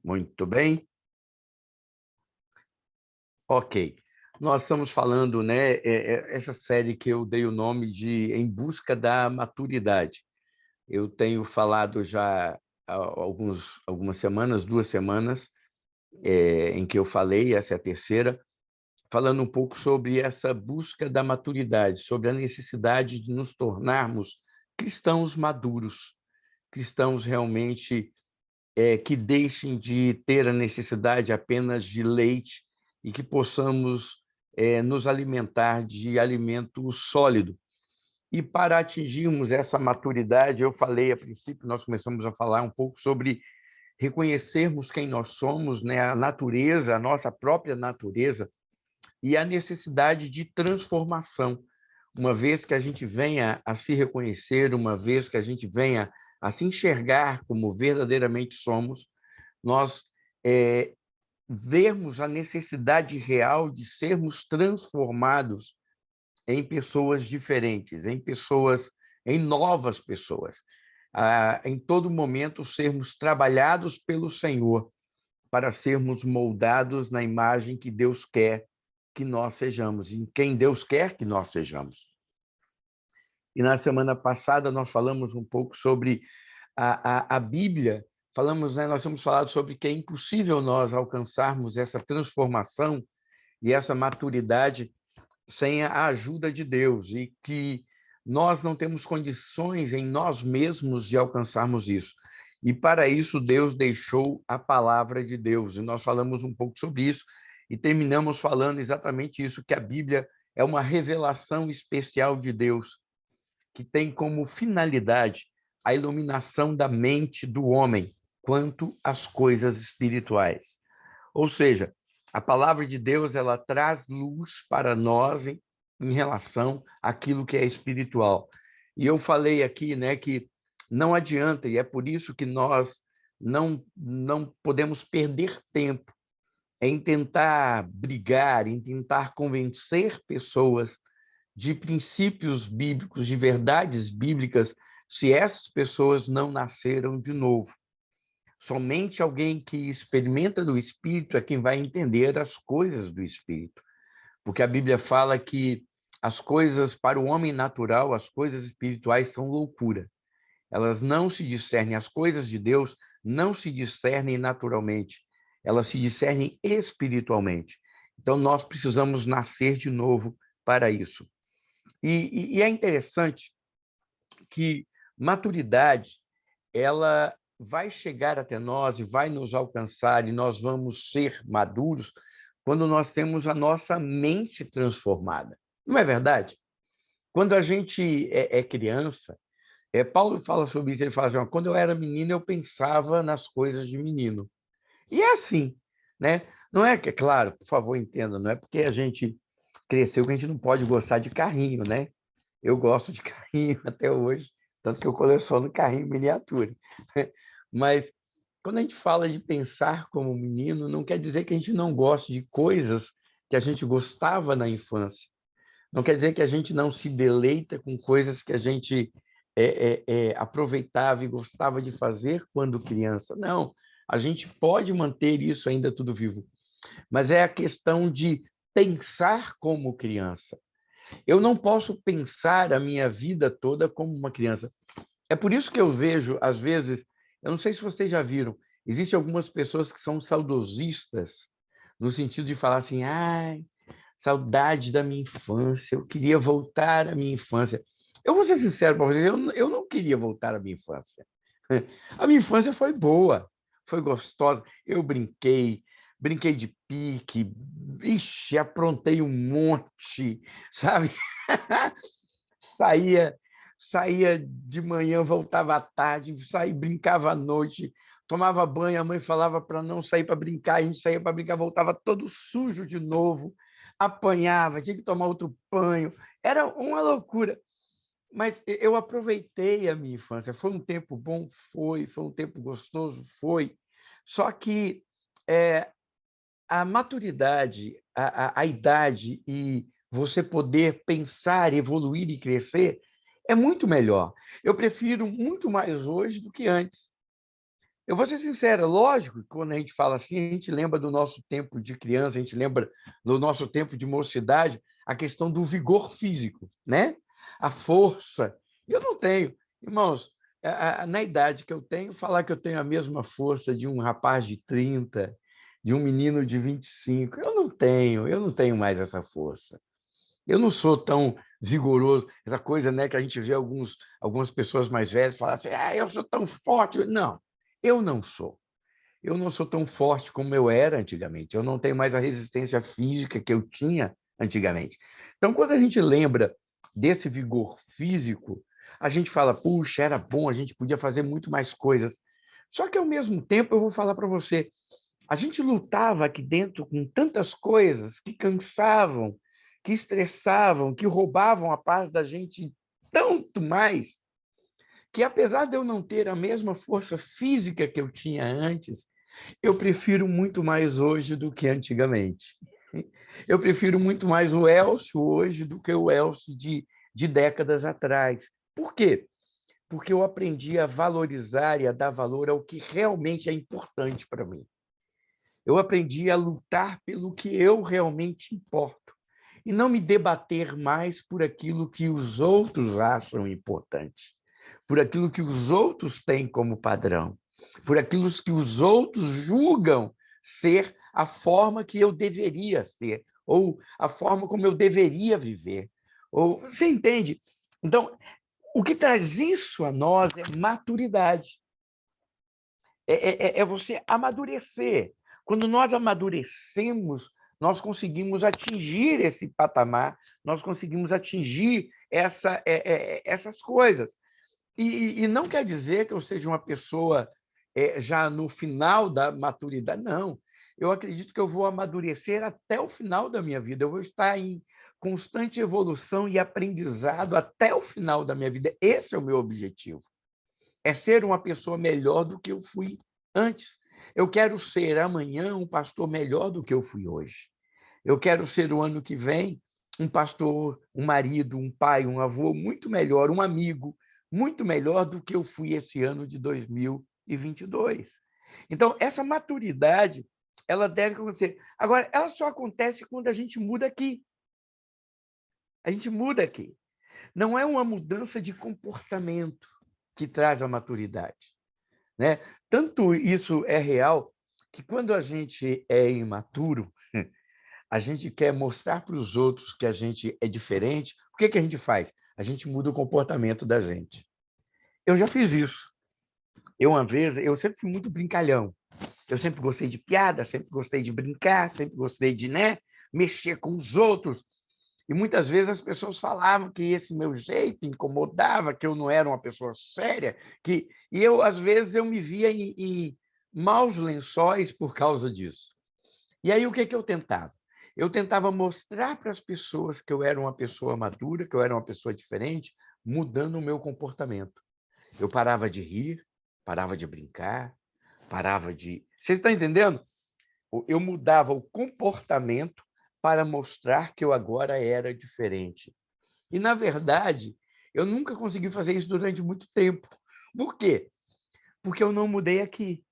Muito bem, ok. Nós estamos falando, né, essa série que eu dei o nome de Em Busca da Maturidade. Eu tenho falado já há algumas semanas, 2 semanas, em que eu falei, essa é a terceira, falando um pouco sobre essa busca da maturidade, sobre a necessidade de nos tornarmos cristãos maduros, cristãos realmente que deixem de ter a necessidade apenas de leite e que possamos nos alimentar de alimento sólido. E para atingirmos essa maturidade, eu falei a princípio, nós começamos a falar um pouco sobre reconhecermos quem nós somos, né, a natureza, a nossa própria natureza, e a necessidade de transformação. Uma vez que a gente venha a se reconhecer, uma vez que a gente venha a se enxergar como verdadeiramente somos, nós vermos a necessidade real de sermos transformados em pessoas diferentes, em novas pessoas. Em todo momento, sermos trabalhados pelo Senhor para sermos moldados na imagem que Deus quer que nós sejamos, em quem Deus quer que nós sejamos. E na semana passada nós falamos um pouco sobre a Bíblia, falamos, né, nós temos falado sobre que é impossível nós alcançarmos essa transformação e essa maturidade sem a ajuda de Deus e que nós não temos condições em nós mesmos de alcançarmos isso. E para isso Deus deixou a palavra de Deus. E nós falamos um pouco sobre isso e terminamos falando exatamente isso, que a Bíblia é uma revelação especial de Deus, que tem como finalidade a iluminação da mente do homem quanto às coisas espirituais. Ou seja, a palavra de Deus ela traz luz para nós em relação àquilo que é espiritual. E eu falei aqui, né, que não adianta, e é por isso que nós não podemos perder tempo em tentar brigar, em tentar convencer pessoas de princípios bíblicos, de verdades bíblicas, se essas pessoas não nasceram de novo. Somente alguém que experimenta do Espírito é quem vai entender as coisas do Espírito. Porque a Bíblia fala que as coisas, para o homem natural, as coisas espirituais são loucura. Elas não se discernem, as coisas de Deus não se discernem naturalmente, elas se discernem espiritualmente. Então, nós precisamos nascer de novo para isso. E é interessante que maturidade, ela vai chegar até nós e vai nos alcançar, e nós vamos ser maduros quando nós temos a nossa mente transformada. Não é verdade? Quando a gente é criança, Paulo fala sobre isso, ele fala assim, ó, quando eu era menino, eu pensava nas coisas de menino. E é assim, né? Não é que, é claro, por favor, entenda, não é porque a gente cresceu que a gente não pode gostar de carrinho, né? Eu gosto de carrinho até hoje, tanto que eu coleciono carrinho miniatura. Mas quando a gente fala de pensar como menino, não quer dizer que a gente não goste de coisas que a gente gostava na infância. Não quer dizer que a gente não se deleita com coisas que a gente aproveitava e gostava de fazer quando criança. Não, a gente pode manter isso ainda tudo vivo. Mas é a questão de pensar como criança. Eu não posso pensar a minha vida toda como uma criança. É por isso que eu vejo, às vezes, eu não sei se vocês já viram, existem algumas pessoas que são saudosistas, no sentido de falar assim, ai, saudade da minha infância, eu queria voltar à minha infância. Eu vou ser sincero para vocês, eu não queria voltar à minha infância. A minha infância foi boa, foi gostosa. Eu brinquei de pique, ixi, aprontei um monte, sabe? Saía, saía de manhã, voltava à tarde, saía, brincava à noite, tomava banho, a mãe falava para não sair para brincar, a gente saía para brincar, voltava todo sujo de novo, apanhava, tinha que tomar outro banho, era uma loucura. Mas eu aproveitei a minha infância. Foi um tempo bom? Foi um tempo gostoso? Foi. Só que a maturidade, a idade e você poder pensar, evoluir e crescer é muito melhor. Eu prefiro muito mais hoje do que antes. Eu vou ser sincero, lógico que quando a gente fala assim, a gente lembra do nosso tempo de criança, a gente lembra do nosso tempo de mocidade, a questão do vigor físico, né? A força. Eu não tenho. Irmãos, na idade que eu tenho, falar que eu tenho a mesma força de um rapaz de 30, de um menino de 25, eu não tenho mais essa força. Eu não sou tão vigoroso, essa coisa, né, que a gente vê algumas pessoas mais velhas falar assim, eu sou tão forte. Não, eu não sou. Eu não sou tão forte como eu era antigamente. Eu não tenho mais a resistência física que eu tinha antigamente. Então, quando a gente lembra desse vigor físico, a gente fala, puxa, era bom, a gente podia fazer muito mais coisas. Só que, ao mesmo tempo, eu vou falar para você, a gente lutava aqui dentro com tantas coisas que cansavam, que estressavam, que roubavam a paz da gente tanto mais, que apesar de eu não ter a mesma força física que eu tinha antes, eu prefiro muito mais hoje do que antigamente. Eu prefiro muito mais o Elcio hoje do que o Elcio de décadas atrás. Por quê? Porque eu aprendi a valorizar e a dar valor ao que realmente é importante para mim. Eu aprendi a lutar pelo que eu realmente importo e não me debater mais por aquilo que os outros acham importante, por aquilo que os outros têm como padrão, por aquilo que os outros julgam ser a forma que eu deveria ser, ou a forma como eu deveria viver. Ou você entende? Então, o que traz isso a nós é maturidade. É você amadurecer. Quando nós amadurecemos, nós conseguimos atingir esse patamar, nós conseguimos atingir essas coisas. E não quer dizer que eu seja uma pessoa já no final da maturidade, não. Eu acredito que eu vou amadurecer até o final da minha vida, eu vou estar em constante evolução e aprendizado até o final da minha vida. Esse é o meu objetivo. É ser uma pessoa melhor do que eu fui antes. Eu quero ser amanhã um pastor melhor do que eu fui hoje. Eu quero ser o ano que vem um pastor, um marido, um pai, um avô muito melhor, um amigo muito melhor do que eu fui esse ano de 2022. Então, essa maturidade, ela deve acontecer. Agora, ela só acontece quando a gente muda aqui. A gente muda aqui. Não é uma mudança de comportamento que traz a maturidade, né? Tanto isso é real que quando a gente é imaturo, a gente quer mostrar para os outros que a gente é diferente. O que a gente faz? A gente muda o comportamento da gente. Eu já fiz isso. Uma vez, eu sempre fui muito brincalhão. Eu sempre gostei de piada, sempre gostei de brincar, sempre gostei de, né, mexer com os outros. E muitas vezes as pessoas falavam que esse meu jeito incomodava, que eu não era uma pessoa séria, e eu, às vezes, eu me via em maus lençóis por causa disso. E aí, o que eu tentava? Eu tentava mostrar para as pessoas que eu era uma pessoa madura, que eu era uma pessoa diferente, mudando o meu comportamento. Eu parava de rir, parava de brincar, parava de... Você está entendendo? Eu mudava o comportamento para mostrar que eu agora era diferente. E, na verdade, eu nunca consegui fazer isso durante muito tempo. Por quê? Porque eu não mudei aqui.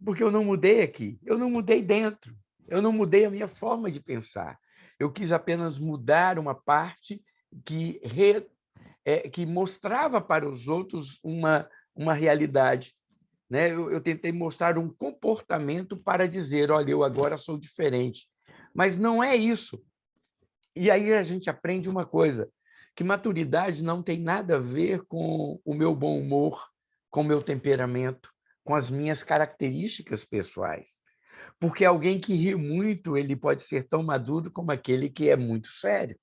Porque eu não mudei aqui. Eu não mudei dentro. Eu não mudei a minha forma de pensar. Eu quis apenas mudar uma parte que, que mostrava para os outros uma realidade. Né? Eu tentei mostrar um comportamento para dizer, olha, eu agora sou diferente. Mas não é isso. E aí a gente aprende uma coisa, que maturidade não tem nada a ver com o meu bom humor, com o meu temperamento, com as minhas características pessoais. Porque alguém que ri muito, ele pode ser tão maduro como aquele que é muito sério,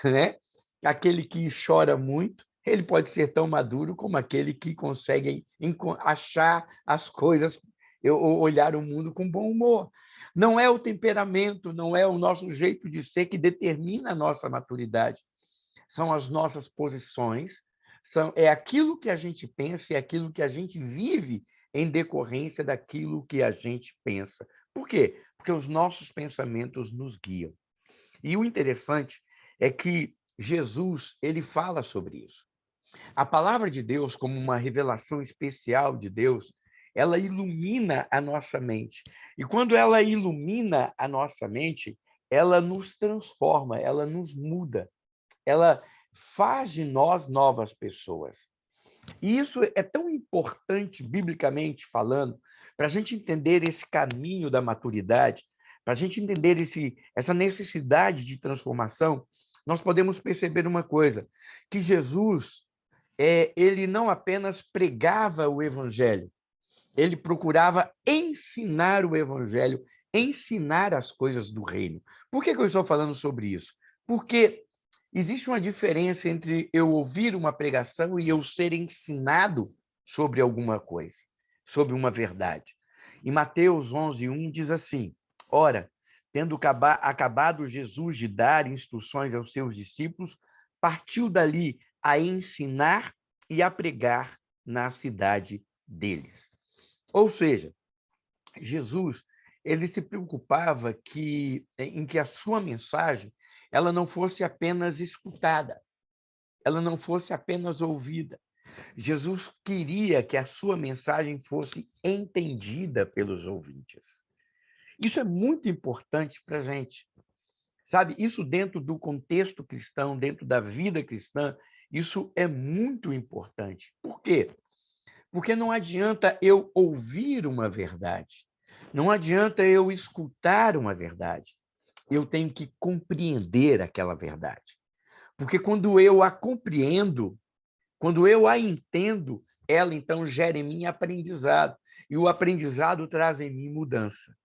né? Aquele que chora muito, ele pode ser tão maduro como aquele que consegue achar as coisas, olhar o mundo com bom humor. Não é o temperamento, não é o nosso jeito de ser que determina a nossa maturidade. São as nossas posições, é aquilo que a gente pensa, é aquilo que a gente vive em decorrência daquilo que a gente pensa. Por quê? Porque os nossos pensamentos nos guiam. E o interessante é que Jesus ele fala sobre isso. A palavra de Deus, como uma revelação especial de Deus, ela ilumina a nossa mente. E quando ela ilumina a nossa mente, ela nos transforma, ela nos muda, ela faz de nós novas pessoas. E isso é tão importante, biblicamente falando, para a gente entender esse caminho da maturidade, para a gente entender essa necessidade de transformação, nós podemos perceber uma coisa, que Jesus, ele não apenas pregava o evangelho, ele procurava ensinar o evangelho, ensinar as coisas do reino. Por que eu estou falando sobre isso? Porque existe uma diferença entre eu ouvir uma pregação e eu ser ensinado sobre alguma coisa, sobre uma verdade. Em Mateus 11:1 diz assim: Ora, tendo acabado Jesus de dar instruções aos seus discípulos, partiu dali a ensinar e a pregar na cidade deles. Ou seja, Jesus, ele se preocupava em que a sua mensagem ela não fosse apenas escutada, ela não fosse apenas ouvida. Jesus queria que a sua mensagem fosse entendida pelos ouvintes. Isso é muito importante para a gente, sabe? Isso dentro do contexto cristão, dentro da vida cristã, isso é muito importante. Por quê? Porque não adianta eu ouvir uma verdade, não adianta eu escutar uma verdade. Eu tenho que compreender aquela verdade. Porque quando eu a compreendo, quando eu a entendo, ela então gera em mim aprendizado. E o aprendizado traz em mim mudança.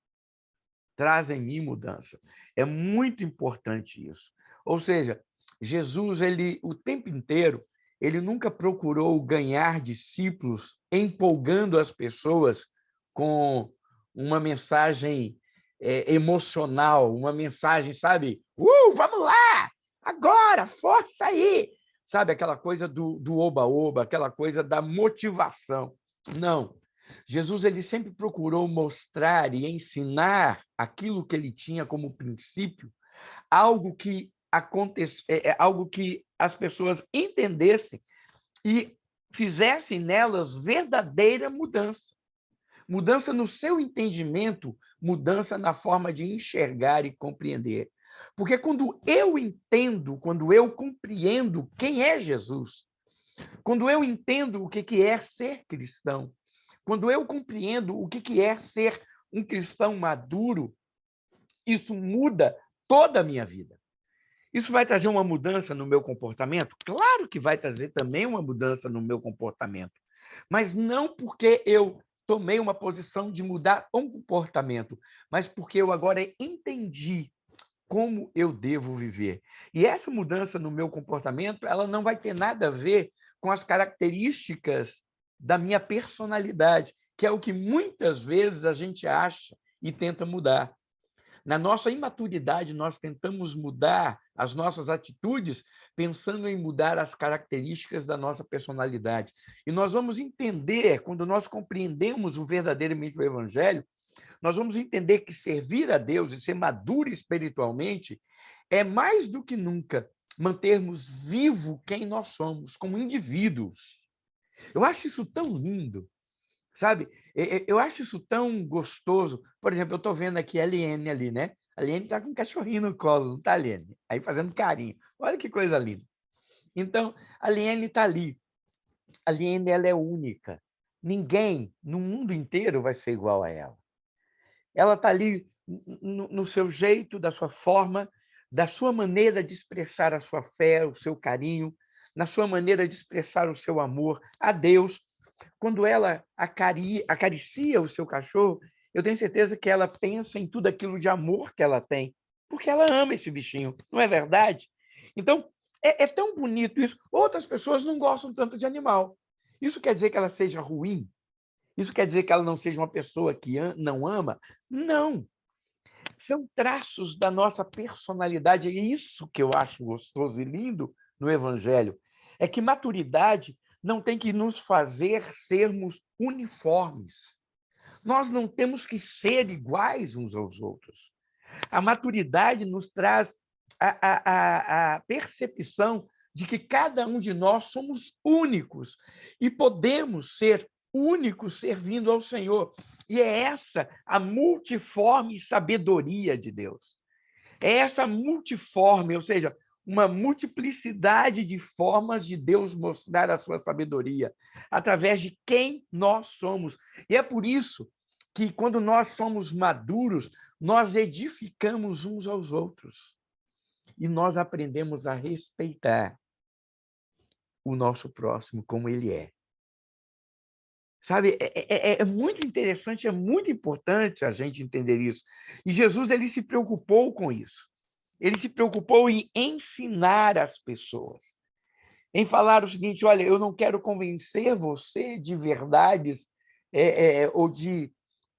Traz em mim mudança. É muito importante isso. Ou seja, Jesus, ele o tempo inteiro, ele nunca procurou ganhar discípulos empolgando as pessoas com uma mensagem emocional, uma mensagem, sabe? Vamos lá! Agora, força aí! Sabe, aquela coisa do oba-oba, aquela coisa da motivação. Não. Jesus ele sempre procurou mostrar e ensinar aquilo que ele tinha como princípio, algo que as pessoas entendessem e fizessem nelas verdadeira mudança. Mudança no seu entendimento, mudança na forma de enxergar e compreender. Porque quando eu entendo, quando eu compreendo quem é Jesus, quando eu entendo o que é ser cristão, quando eu compreendo o que é ser um cristão maduro, isso muda toda a minha vida. Isso vai trazer uma mudança no meu comportamento? Claro que vai trazer também uma mudança no meu comportamento, mas não porque eu tomei uma posição de mudar um comportamento, mas porque eu agora entendi como eu devo viver. E essa mudança no meu comportamento, ela não vai ter nada a ver com as características da minha personalidade, que é o que muitas vezes a gente acha e tenta mudar. Na nossa imaturidade, nós tentamos mudar as nossas atitudes pensando em mudar as características da nossa personalidade. E nós vamos entender, quando nós compreendemos verdadeiramente o Evangelho, nós vamos entender que servir a Deus e ser maduro espiritualmente é mais do que nunca mantermos vivo quem nós somos como indivíduos. Eu acho isso tão lindo, sabe? Eu acho isso tão gostoso. Por exemplo, eu estou vendo aqui a Liene ali, né? A Liene está com um cachorrinho no colo, não está, Liene? Aí fazendo carinho. Olha que coisa linda. Então, a Liene está ali. A Liene, ela é única. Ninguém no mundo inteiro vai ser igual a ela. Ela está ali no seu jeito, da sua forma, da sua maneira de expressar a sua fé, o seu carinho, na sua maneira de expressar o seu amor a Deus. Quando ela acaricia o seu cachorro, eu tenho certeza que ela pensa em tudo aquilo de amor que ela tem, porque ela ama esse bichinho, não é verdade? Então, é tão bonito isso. Outras pessoas não gostam tanto de animal. Isso quer dizer que ela seja ruim? Isso quer dizer que ela não seja uma pessoa que não ama? Não. São traços da nossa personalidade. É isso que eu acho gostoso e lindo no Evangelho. É que maturidade não tem que nos fazer sermos uniformes. Nós não temos que ser iguais uns aos outros. A maturidade nos traz a percepção de que cada um de nós somos únicos e podemos ser únicos servindo ao Senhor. E é essa a multiforme sabedoria de Deus. É essa multiforme, ou seja, uma multiplicidade de formas de Deus mostrar a sua sabedoria, através de quem nós somos. E é por isso que, quando nós somos maduros, nós edificamos uns aos outros. E nós aprendemos a respeitar o nosso próximo como ele é. Sabe, é muito interessante, é muito importante a gente entender isso. E Jesus, ele se preocupou com isso. Ele se preocupou em ensinar as pessoas, em falar o seguinte: olha, eu não quero convencer você de verdades ou de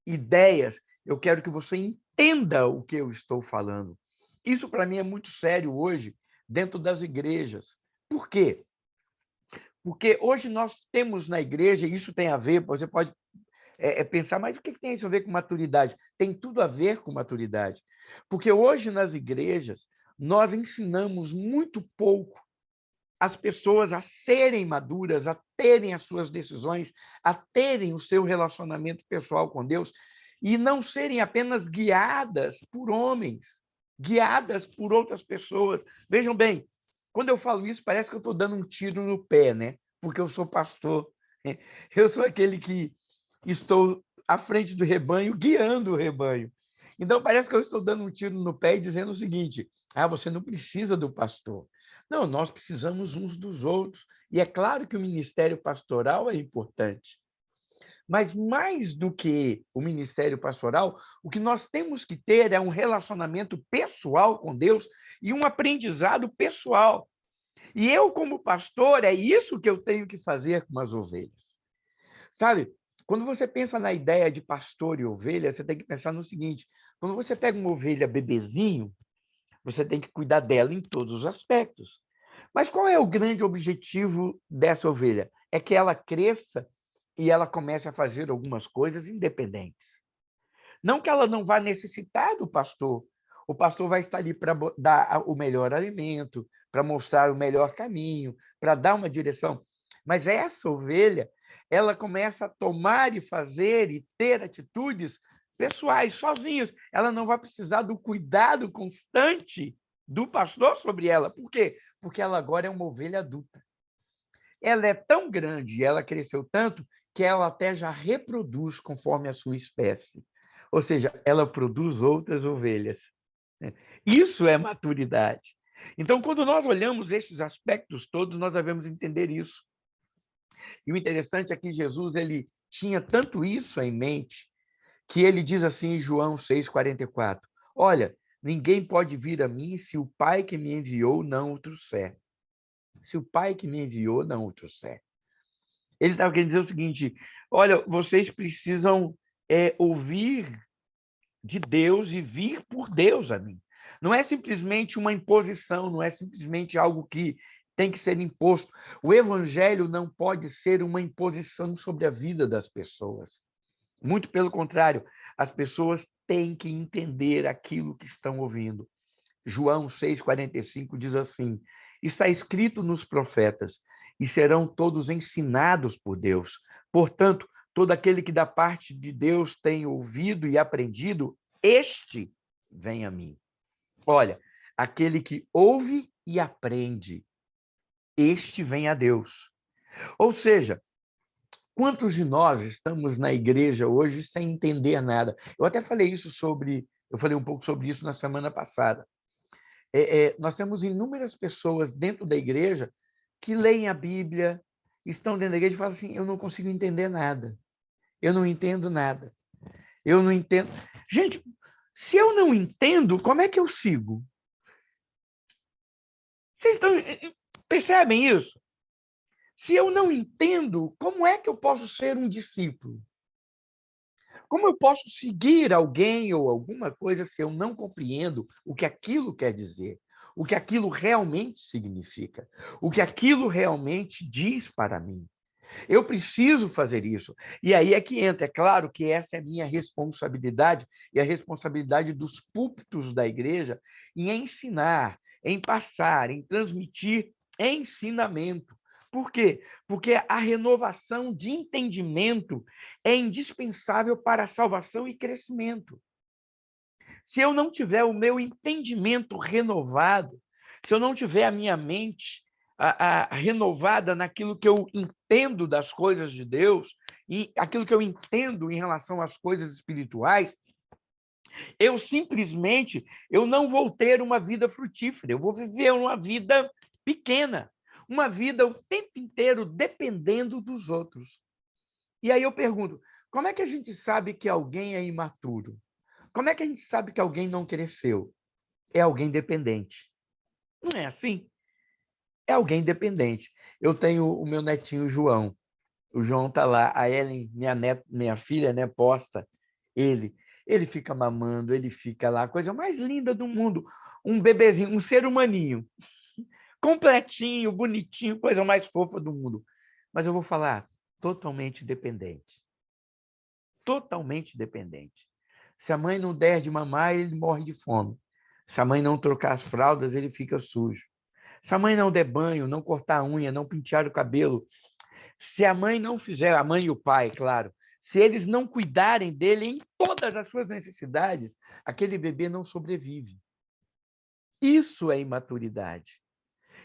ideias, eu quero que você entenda o que eu estou falando. Isso, para mim, é muito sério hoje, dentro das igrejas. Por quê? Porque hoje nós temos na igreja, e isso tem a ver, você pode pensar, mas o que tem isso a ver com maturidade? Tem tudo a ver com maturidade. Porque hoje, nas igrejas, nós ensinamos muito pouco as pessoas a serem maduras, a terem as suas decisões, a terem o seu relacionamento pessoal com Deus, e não serem apenas guiadas por homens, guiadas por outras pessoas. Vejam bem, quando eu falo isso, parece que eu estou dando um tiro no pé, né? Porque eu sou pastor. Eu sou aquele que estou à frente do rebanho, guiando o rebanho. Então, parece que eu estou dando um tiro no pé e dizendo o seguinte: você não precisa do pastor. Não, nós precisamos uns dos outros. E é claro que o ministério pastoral é importante. Mas, mais do que o ministério pastoral, o que nós temos que ter é um relacionamento pessoal com Deus e um aprendizado pessoal. E eu, como pastor, é isso que eu tenho que fazer com as ovelhas. Sabe, quando você pensa na ideia de pastor e ovelha, você tem que pensar no seguinte: quando você pega uma ovelha bebezinho, você tem que cuidar dela em todos os aspectos. Mas qual é o grande objetivo dessa ovelha? É que ela cresça e ela comece a fazer algumas coisas independentes. Não que ela não vá necessitar do pastor. O pastor vai estar ali para dar o melhor alimento, para mostrar o melhor caminho, para dar uma direção. Mas essa ovelha, ela começa a tomar e fazer e ter atitudes pessoais, sozinhos. Ela não vai precisar do cuidado constante do pastor sobre ela. Por quê? Porque ela agora é uma ovelha adulta. Ela é tão grande, ela cresceu tanto, que ela até já reproduz conforme a sua espécie. Ou seja, ela produz outras ovelhas. Isso é maturidade. Então, quando nós olhamos esses aspectos todos, nós devemos entender isso. E o interessante é que Jesus, ele tinha tanto isso em mente, que ele diz assim em João 6,44: olha, ninguém pode vir a mim se o Pai que me enviou não o trouxer. Se o Pai que me enviou não o trouxer. Ele estava querendo dizer o seguinte: olha, vocês precisam ouvir de Deus e vir por Deus a mim. Não é simplesmente uma imposição, não é simplesmente algo que tem que ser imposto. O evangelho não pode ser uma imposição sobre a vida das pessoas. Muito pelo contrário, as pessoas têm que entender aquilo que estão ouvindo. João 6,45 diz assim: está escrito nos profetas, e serão todos ensinados por Deus. Portanto, todo aquele que da parte de Deus tem ouvido e aprendido, este vem a mim. Olha, aquele que ouve e aprende, este vem a Deus. Ou seja, quantos de nós estamos na igreja hoje sem entender nada? Eu até falei eu falei um pouco sobre isso na semana passada. Nós temos inúmeras pessoas dentro da igreja que leem a Bíblia, estão dentro da igreja e falam assim: eu não consigo entender nada, eu não entendo nada, eu não entendo. Gente, se eu não entendo, como é que eu sigo? Vocês percebem isso? Se eu não entendo, como é que eu posso ser um discípulo? Como eu posso seguir alguém ou alguma coisa se eu não compreendo o que aquilo quer dizer? O que aquilo realmente significa? O que aquilo realmente diz para mim? Eu preciso fazer isso. E aí é que entra. É claro que essa é a minha responsabilidade e a responsabilidade dos púlpitos da igreja em ensinar, em passar, em transmitir ensinamento. Por quê? Porque a renovação de entendimento é indispensável para a salvação e crescimento. Se eu não tiver o meu entendimento renovado, se eu não tiver a minha mente renovada naquilo que eu entendo das coisas de Deus, e aquilo que eu entendo em relação às coisas espirituais, eu não vou ter uma vida frutífera, eu vou viver uma vida pequena, uma vida o tempo inteiro dependendo dos outros. E aí eu pergunto, como é que a gente sabe que alguém é imaturo? Como é que a gente sabe que alguém não cresceu? É alguém dependente. Não é assim? É alguém dependente. Eu tenho o meu netinho João. O João está lá, a Ellen, minha filha, né, posta ele. Ele fica mamando, ele fica lá, a coisa mais linda do mundo. Um bebezinho, um ser humaninho, completinho, bonitinho, coisa mais fofa do mundo. Mas eu vou falar, totalmente dependente. Totalmente dependente. Se a mãe não der de mamar, ele morre de fome. Se a mãe não trocar as fraldas, ele fica sujo. Se a mãe não der banho, não cortar a unha, não pentear o cabelo, se a mãe não fizer, a mãe e o pai, claro, se eles não cuidarem dele em todas as suas necessidades, aquele bebê não sobrevive. Isso é imaturidade.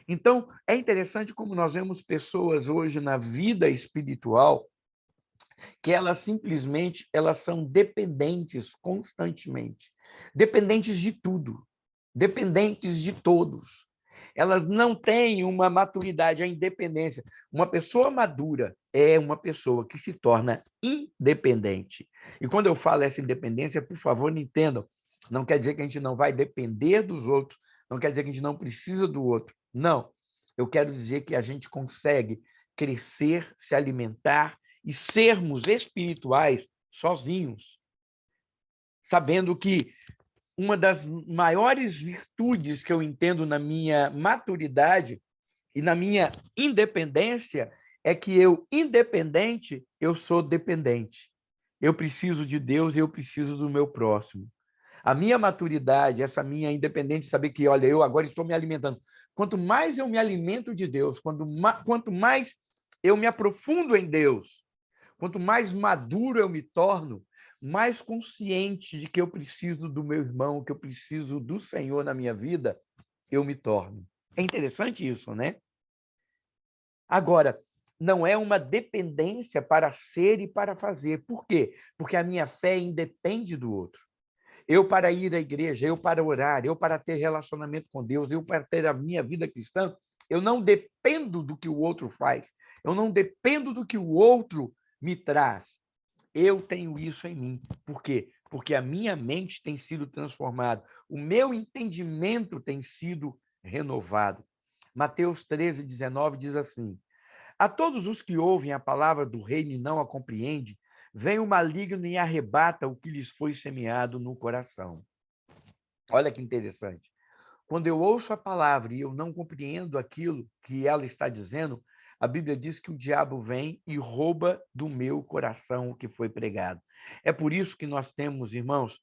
Então, é interessante como nós vemos pessoas hoje na vida espiritual que elas são dependentes constantemente, dependentes de tudo, dependentes de todos. Elas não têm uma maturidade, a independência. Uma pessoa madura é uma pessoa que se torna independente. E quando eu falo essa independência, por favor, entendam, não quer dizer que a gente não vai depender dos outros, não quer dizer que a gente não precisa do outro. Não. Eu quero dizer que a gente consegue crescer, se alimentar e sermos espirituais sozinhos, sabendo que uma das maiores virtudes que eu entendo na minha maturidade e na minha independência é que eu, independente, eu sou dependente. Eu preciso de Deus e eu preciso do meu próximo. A minha maturidade, essa minha independência, saber que, olha, eu agora estou me alimentando. Quanto mais eu me alimento de Deus, quanto mais eu me aprofundo em Deus, quanto mais maduro eu me torno, mais consciente de que eu preciso do meu irmão, que eu preciso do Senhor na minha vida, eu me torno. É interessante isso, né? Agora, não é uma dependência para ser e para fazer. Por quê? Porque a minha fé independe do outro. Eu para ir à igreja, eu para orar, eu para ter relacionamento com Deus, eu para ter a minha vida cristã, eu não dependo do que o outro faz. Eu não dependo do que o outro me traz. Eu tenho isso em mim. Por quê? Porque a minha mente tem sido transformada, o meu entendimento tem sido renovado. Mateus 13:19 diz assim: a todos os que ouvem a palavra do reino e não a compreendem, vem o maligno e arrebata o que lhes foi semeado no coração. Olha que interessante. Quando eu ouço a palavra e eu não compreendo aquilo que ela está dizendo, a Bíblia diz que o diabo vem e rouba do meu coração o que foi pregado. É por isso que nós temos, irmãos,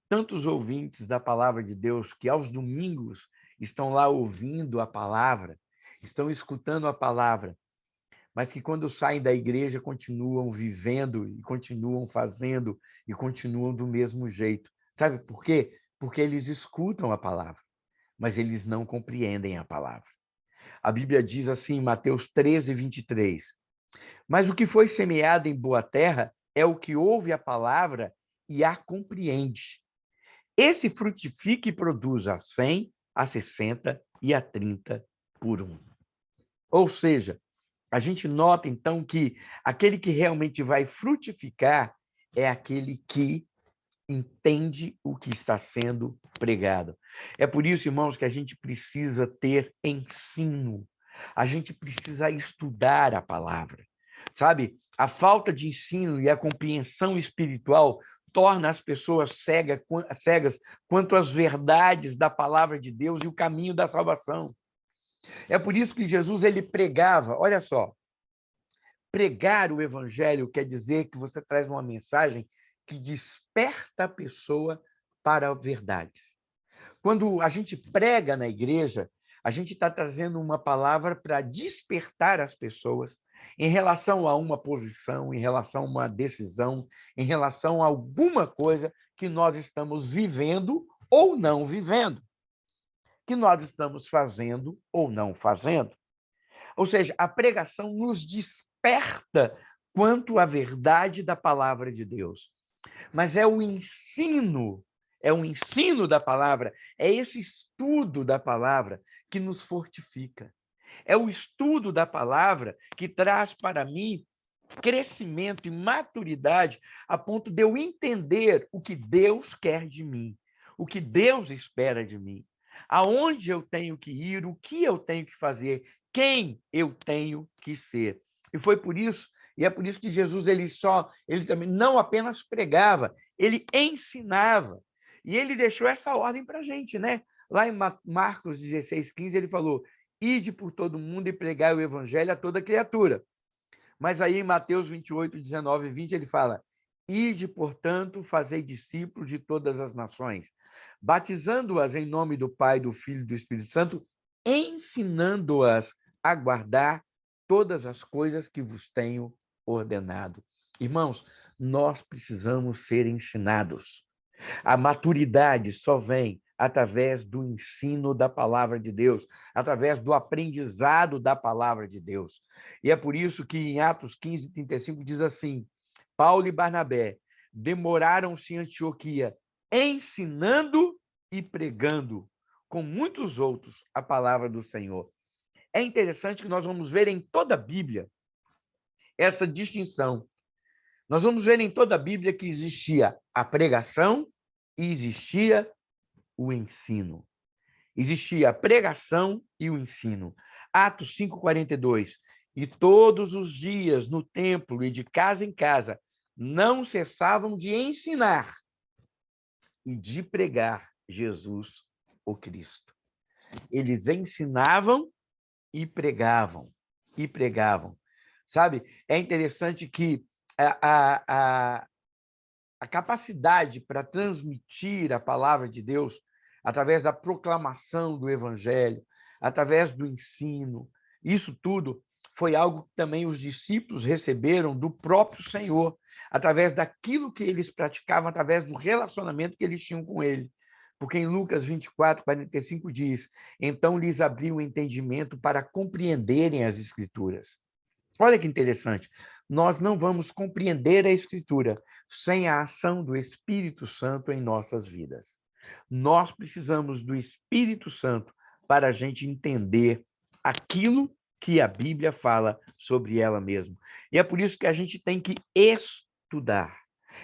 tantos ouvintes da palavra de Deus que aos domingos estão lá ouvindo a palavra, estão escutando a palavra, mas que quando saem da igreja continuam vivendo e continuam fazendo e continuam do mesmo jeito. Sabe por quê? Porque eles escutam a palavra, mas eles não compreendem a palavra. A Bíblia diz assim em Mateus 13:23: mas o que foi semeado em boa terra é o que ouve a palavra e a compreende. Esse frutifica e produz a 100, a 60 e a 30 por um. Ou seja, a gente nota, então, que aquele que realmente vai frutificar é aquele que entende o que está sendo pregado. É por isso, irmãos, que a gente precisa ter ensino. A gente precisa estudar a palavra. Sabe? A falta de ensino e a compreensão espiritual torna as pessoas cegas quanto às verdades da palavra de Deus e o caminho da salvação. É por isso que Jesus ele pregava, olha só, pregar o evangelho quer dizer que você traz uma mensagem que desperta a pessoa para a verdade. Quando a gente prega na igreja, A gente está trazendo uma palavra para despertar as pessoas em relação a uma posição, em relação a uma decisão, em relação a alguma coisa que nós estamos vivendo ou não vivendo, que nós estamos fazendo ou não fazendo. Ou seja, a pregação nos desperta quanto à verdade da palavra de Deus. Mas é o ensino da palavra, é esse estudo da palavra que nos fortifica. É o estudo da palavra que traz para mim crescimento e maturidade a ponto de eu entender o que Deus quer de mim, o que Deus espera de mim, aonde eu tenho que ir, o que eu tenho que fazer, quem eu tenho que ser. E foi por isso, e é por isso que Jesus ele também não apenas pregava, ele ensinava. E ele deixou essa ordem para a gente, né? Lá em Marcos 16:15, ele falou: ide por todo mundo e pregai o evangelho a toda criatura. Mas aí em Mateus 28, 19 e 20, ele fala: ide, portanto, fazei discípulos de todas as nações, batizando-as em nome do Pai, do Filho e do Espírito Santo, ensinando-as a guardar todas as coisas que vos tenho ordenado. Irmãos, nós precisamos ser ensinados. A maturidade só vem através do ensino da palavra de Deus, através do aprendizado da palavra de Deus. E é por isso que em Atos 15:35 diz assim: Paulo e Barnabé demoraram-se em Antioquia, ensinando e pregando com muitos outros a palavra do Senhor. É interessante que nós vamos ver em toda a Bíblia essa distinção. Nós vamos ver em toda a Bíblia que existia a pregação e existia o ensino. Existia a pregação e o ensino. Atos 5:42. E todos os dias no templo e de casa em casa não cessavam de ensinar e de pregar Jesus, o Cristo. Eles ensinavam e pregavam, e pregavam. Sabe? É interessante que a capacidade para transmitir a palavra de Deus através da proclamação do evangelho, através do ensino, isso tudo foi algo que também os discípulos receberam do próprio Senhor, através daquilo que eles praticavam, através do relacionamento que eles tinham com ele. Porque em Lucas 24:45 diz: então lhes abriu o entendimento para compreenderem as Escrituras. Olha que interessante. Nós não vamos compreender a Escritura sem a ação do Espírito Santo em nossas vidas. Nós precisamos do Espírito Santo para a gente entender aquilo que a Bíblia fala sobre ela mesma. E é por isso que a gente tem que estudar.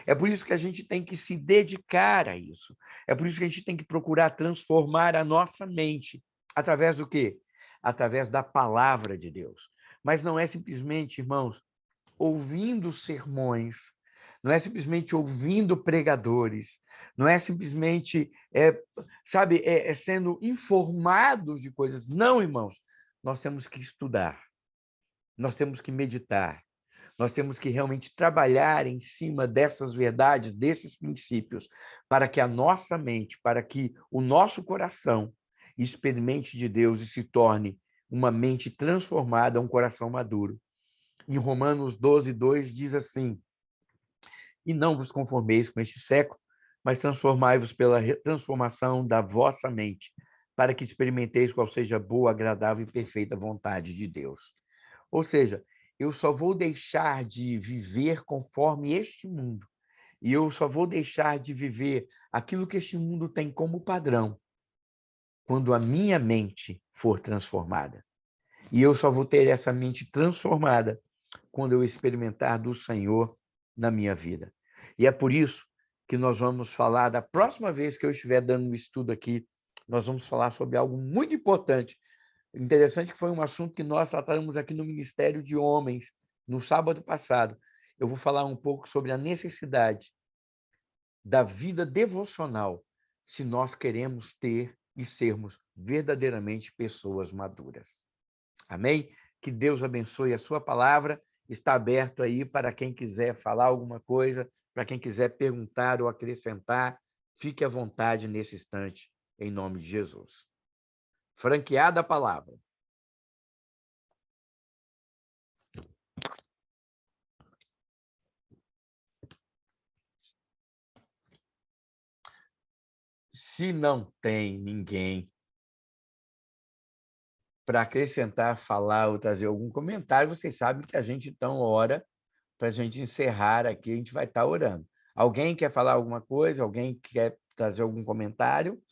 É por isso que a gente tem que se dedicar a isso. É por isso que a gente tem que procurar transformar a nossa mente. Através do quê? Através da palavra de Deus. Mas não é simplesmente, irmãos, ouvindo sermões, não é simplesmente ouvindo pregadores, não é simplesmente, sendo informados de coisas. Não, irmãos, nós temos que estudar, nós temos que meditar, nós temos que realmente trabalhar em cima dessas verdades, desses princípios, para que a nossa mente, para que o nosso coração experimente de Deus e se torne uma mente transformada, um coração maduro. Em Romanos 12:2 diz assim: e não vos conformeis com este século, mas transformai-vos pela transformação da vossa mente, para que experimenteis qual seja a boa, agradável e perfeita vontade de Deus. Ou seja, eu só vou deixar de viver conforme este mundo, e eu só vou deixar de viver aquilo que este mundo tem como padrão, quando a minha mente for transformada. E eu só vou ter essa mente transformada quando eu experimentar do Senhor na minha vida. E é por isso que nós vamos falar, da próxima vez que eu estiver dando um estudo aqui, nós vamos falar sobre algo muito importante. Interessante que foi um assunto que nós tratamos aqui no Ministério de Homens, no sábado passado. Eu vou falar um pouco sobre a necessidade da vida devocional, se nós queremos ter e sermos verdadeiramente pessoas maduras. Amém? Que Deus abençoe a sua palavra. Está aberto aí para quem quiser falar alguma coisa, para quem quiser perguntar ou acrescentar. Fique à vontade nesse instante, em nome de Jesus. Franqueada a palavra. Se não tem ninguém para acrescentar, falar ou trazer algum comentário, vocês sabem que a gente, então, ora para a gente encerrar aqui, a gente vai estar orando. Alguém quer falar alguma coisa? Alguém quer trazer algum comentário?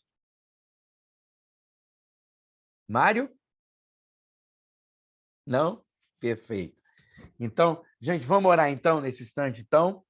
Mário? Não? Perfeito. Então, gente, vamos orar então nesse instante, então.